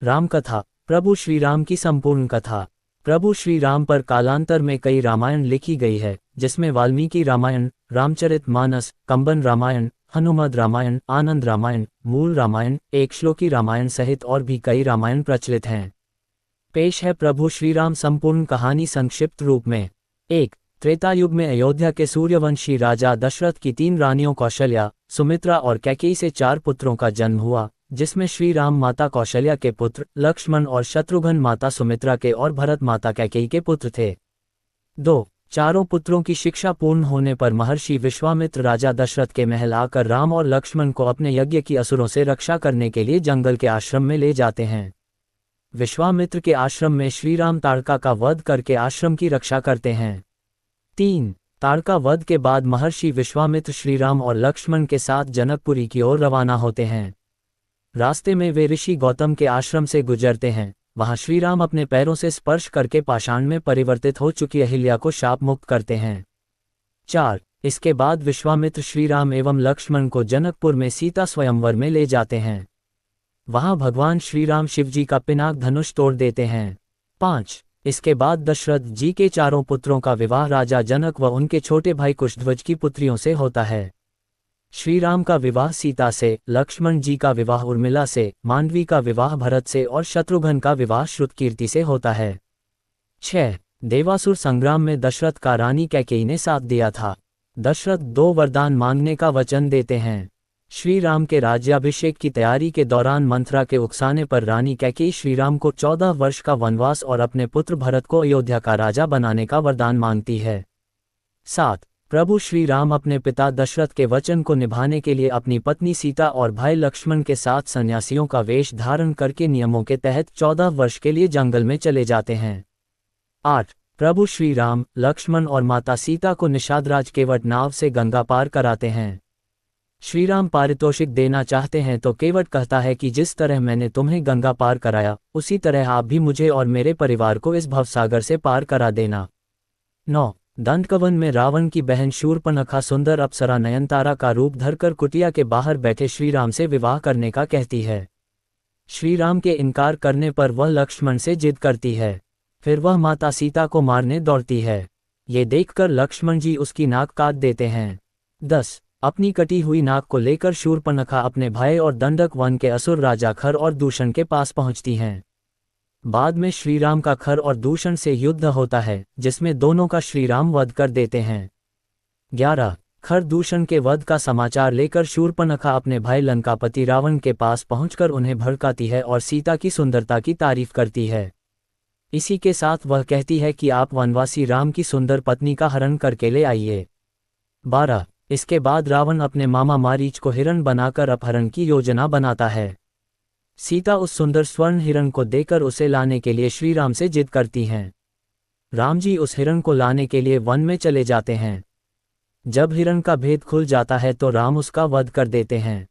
राम कथा। प्रभु श्री राम की संपूर्ण कथा। प्रभु श्री राम पर कालांतर में कई रामायण लिखी गई है, जिसमें वाल्मीकि रामायण, रामचरितमानस, कंबन रामायण, हनुमद रामायण, आनंद रामायण, मूल रामायण, एक श्लोकी रामायण सहित और भी कई रामायण प्रचलित हैं। पेश है प्रभु श्री राम संपूर्ण कहानी संक्षिप्त रूप में। 1. त्रेता युग में अयोध्या के सूर्यवंशी राजा दशरथ की 3 रानियों कौशल्या, सुमित्रा और कैकेयी से 4 पुत्रों का जन्म हुआ, जिसमें श्री राम माता कौशल्या के पुत्र, लक्ष्मण और शत्रुघ्न माता सुमित्रा के और भरत माता कैकेयी के पुत्र थे। 2. चारों पुत्रों की शिक्षा पूर्ण होने पर महर्षि विश्वामित्र राजा दशरथ के महल आकर राम और लक्ष्मण को अपने यज्ञ की असुरों से रक्षा करने के लिए जंगल के आश्रम में ले जाते हैं। विश्वामित्र के आश्रम में श्री राम ताड़का का वध करके आश्रम की रक्षा करते हैं। 3. ताड़का वध के बाद महर्षि विश्वामित्र श्री राम और लक्ष्मण के साथ जनकपुरी की ओर रवाना होते हैं। रास्ते में वे ऋषि गौतम के आश्रम से गुजरते हैं। वहां श्री राम अपने पैरों से स्पर्श करके पाषाण में परिवर्तित हो चुकी अहिल्या को शाप मुक्त करते हैं। 4. इसके बाद विश्वामित्र श्री राम एवं लक्ष्मण को जनकपुर में सीता स्वयंवर में ले जाते हैं। वहां भगवान श्री राम शिवजी का पिनाक धनुष तोड़ देते हैं। 5. इसके बाद दशरथ जी के 4 पुत्रों का विवाह राजा जनक व उनके छोटे भाई कुशध्वज की पुत्रियों से होता है। श्री राम का विवाह सीता से, लक्ष्मण जी का विवाह उर्मिला से, मांडवी का विवाह भरत से और शत्रुघ्न का विवाह श्रुतकीर्ति से होता है। 6. देवासुर संग्राम में दशरथ का रानी कैकेयी ने साथ दिया था। दशरथ 2 वरदान मांगने का वचन देते हैं। श्री राम के राज्याभिषेक की तैयारी के दौरान मंथरा के उकसाने पर रानी कैकेयी श्री राम को 14 वर्ष का वनवास और अपने पुत्र भरत को अयोध्या का राजा बनाने का वरदान मांगती है। 7. प्रभु श्री राम अपने पिता दशरथ के वचन को निभाने के लिए अपनी पत्नी सीता और भाई लक्ष्मण के साथ सन्यासियों का वेश धारण करके नियमों के तहत 14 वर्ष के लिए जंगल में चले जाते हैं। 8. प्रभु श्री राम, लक्ष्मण और माता सीता को निषादराज केवट नाव से गंगा पार कराते हैं। श्री राम पारितोषिक देना चाहते हैं तो केवट कहता है कि जिस तरह मैंने तुम्हें गंगा पार कराया, उसी तरह आप भी मुझे और मेरे परिवार को इस भवसागर से पार करा देना। 9. दंडकवन में रावण की बहन शूर्पणखा सुंदर अप्सरा नयनतारा का रूप धरकर कुटिया के बाहर बैठे श्री राम से विवाह करने का कहती है। श्री राम के इनकार करने पर वह लक्ष्मण से जिद करती है। फिर वह माता सीता को मारने दौड़ती है। ये देखकर लक्ष्मण जी उसकी नाक काट देते हैं। 10. अपनी कटी हुई नाक को लेकर शूर्पणखा अपने भाई और दंडक वन के असुर राजा खर और दूषण के पास पहुंचती हैं। बाद में श्री राम का खर और दूषण से युद्ध होता है, जिसमें दोनों का श्री राम वध कर देते हैं। 11. खर दूषण के वध का समाचार लेकर शूर्पणखा अपने भाई लंकापति रावण के पास पहुंचकर उन्हें भड़काती है और सीता की सुंदरता की तारीफ करती है। इसी के साथ वह कहती है कि आप वनवासी राम की सुंदर पत्नी का हरण करके ले आइए। 12. इसके बाद रावण अपने मामा मारीच को हिरण बनाकर अपहरण की योजना बनाता है। सीता उस सुंदर स्वर्ण हिरण को देकर उसे लाने के लिए श्री राम से जिद करती हैं। राम जी उस हिरण को लाने के लिए वन में चले जाते हैं। जब हिरण का भेद खुल जाता है तो राम उसका वध कर देते हैं।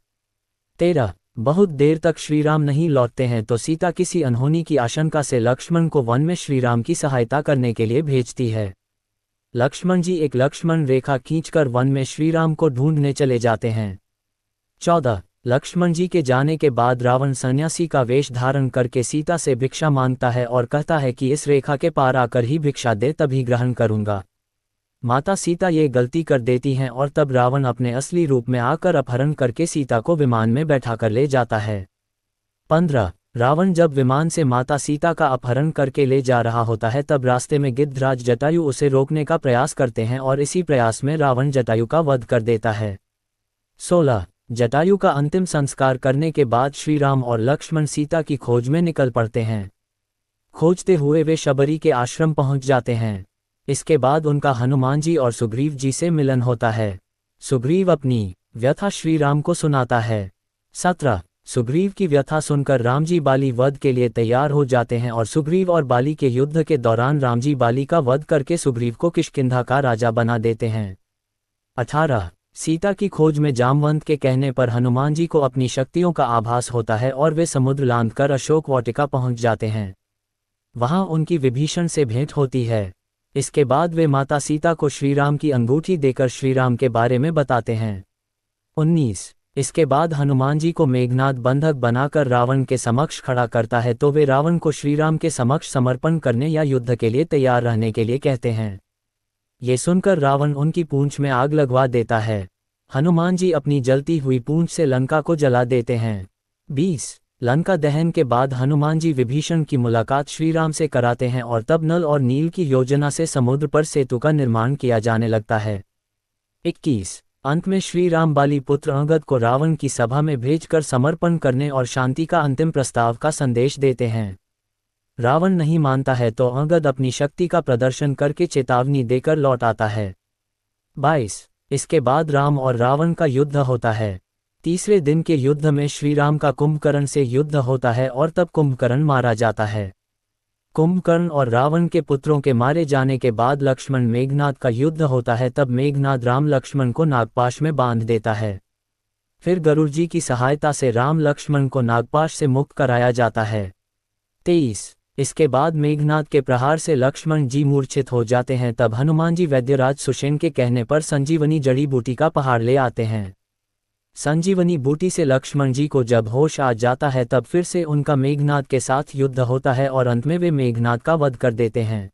13. बहुत देर तक श्री राम नहीं लौटते हैं तो सीता किसी अनहोनी की आशंका से लक्ष्मण को वन में श्री राम की सहायता करने के लिए भेजती है। लक्ष्मण जी एक लक्ष्मण रेखा खींचकर वन में श्री राम को ढूंढने चले जाते हैं। 14. लक्ष्मण जी के जाने के बाद रावण सन्यासी का वेश धारण करके सीता से भिक्षा मांगता है और कहता है कि इस रेखा के पार आकर ही भिक्षा दे तभी ग्रहण करूंगा। माता सीता ये गलती कर देती हैं और तब रावण अपने असली रूप में आकर अपहरण करके सीता को विमान में बैठाकर ले जाता है। 15. रावण जब विमान से माता सीता का अपहरण करके ले जा रहा होता है तब रास्ते में गिद्धराज जटायु उसे रोकने का प्रयास करते हैं और इसी प्रयास में रावण जटायु का वध कर देता है। 16. जटायु का अंतिम संस्कार करने के बाद श्री राम और लक्ष्मण सीता की खोज में निकल पड़ते हैं। खोजते हुए वे शबरी के आश्रम पहुंच जाते हैं। इसके बाद उनका हनुमान जी और सुग्रीव जी से मिलन होता है। सुग्रीव अपनी व्यथा श्री राम को सुनाता है। 17. सुग्रीव की व्यथा सुनकर राम जी बाली वध के लिए तैयार हो जाते हैं और सुग्रीव और बाली के युद्ध के दौरान राम जी बाली का वध करके सुग्रीव को किष्किंधा का राजा बना देते हैं। 18. सीता की खोज में जामवंत के कहने पर हनुमान जी को अपनी शक्तियों का आभास होता है और वे समुद्र लांघकर अशोक वाटिका पहुंच जाते हैं। वहां उनकी विभीषण से भेंट होती है। इसके बाद वे माता सीता को श्रीराम की अंगूठी देकर श्रीराम के बारे में बताते हैं। 19. इसके बाद हनुमान जी को मेघनाद बंधक बनाकर रावण के समक्ष खड़ा करता है तो वे रावण को श्रीराम के समक्ष समर्पण करने या युद्ध के लिए तैयार रहने के लिए कहते हैं। ये सुनकर रावण उनकी पूंछ में आग लगवा देता है। हनुमान जी अपनी जलती हुई पूंछ से लंका को जला देते हैं। 20 लंका दहन के बाद हनुमान जी विभीषण की मुलाकात श्रीराम से कराते हैं और तब नल और नील की योजना से समुद्र पर सेतु का निर्माण किया जाने लगता है। 21 अंत में श्री राम बाली पुत्र अंगद को रावण की सभा में भेजकर समर्पण करने और शांति का अंतिम प्रस्ताव का संदेश देते हैं। रावण नहीं मानता है तो अंगद अपनी शक्ति का प्रदर्शन करके चेतावनी देकर लौट आता है। 22 इसके बाद राम और रावण का युद्ध होता है। तीसरे दिन के युद्ध में श्री राम का कुंभकर्ण से युद्ध होता है और तब कुंभकर्ण मारा जाता है। कुंभकर्ण और रावण के पुत्रों के मारे जाने के बाद लक्ष्मण मेघनाद का युद्ध होता है। तब मेघनाद राम लक्ष्मण को नागपाश में बांध देता है। फिर गरुड़ जी की सहायता से राम लक्ष्मण को नागपाश से मुक्त कराया जाता है। 23 इसके बाद मेघनाद के प्रहार से लक्ष्मण जी मूर्छित हो जाते हैं। तब हनुमान जी वैद्यराज सुषेण के कहने पर संजीवनी जड़ी बूटी का पहाड़ ले आते हैं। संजीवनी बूटी से लक्ष्मण जी को जब होश आ जाता है तब फिर से उनका मेघनाद के साथ युद्ध होता है और अंत में वे मेघनाद का वध कर देते हैं।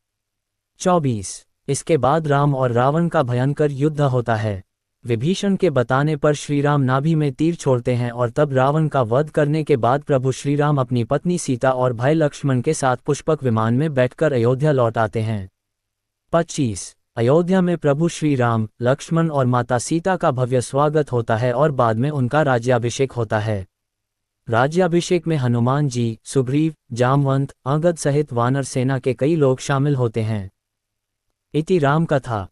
24 इसके बाद राम और रावण का भयंकर युद्ध होता है। विभीषण के बताने पर श्रीराम नाभि में तीर छोड़ते हैं और तब रावण का वध करने के बाद प्रभु श्रीराम अपनी पत्नी सीता और भाई लक्ष्मण के साथ पुष्पक विमान में बैठकर अयोध्या लौट आते हैं। 25 अयोध्या में प्रभु श्री राम, लक्ष्मण और माता सीता का भव्य स्वागत होता है और बाद में उनका राज्याभिषेक होता है। राज्याभिषेक में हनुमान जी, सुग्रीव, जामवंत, अंगद सहित वानर सेना के कई लोग शामिल होते हैं। इति राम कथा।